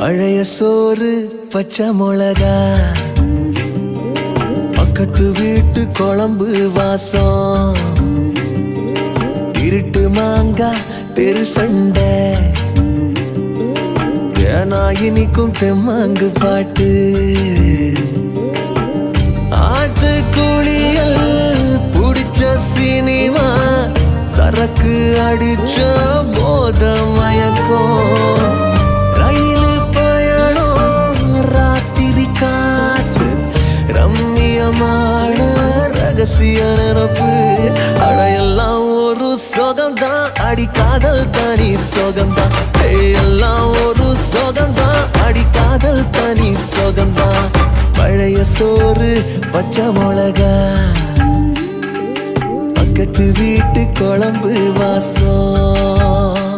பழைய சோறு பச்சை மிளகா, பக்கத்து வீட்டு குழம்பு வாசம், இருட்டு மாங்கா தெரு சண்டை, ஏனா இனிக்கும் தெம்மாங்கு பாட்டு, ஆட்டு குளியல் புடிச்ச சினிமா, சரக்கு அடிச்ச போத மயக்கம், ரயிலு பயணம் ராத்திரி காற்று, ரம்மியமான ரகசிய நினப்பு, அடையெல்லாம் ஒரு சோகம்தான், அடி காதல் தனி சோகம்தான், எல்லாம் ஒரு சோகம்தான், அடி காதல் தனி சோகம்தான். பழைய சோறு பச்சை மிளகா, பக்கத்து வீட்டு குழம்பு வாசம்.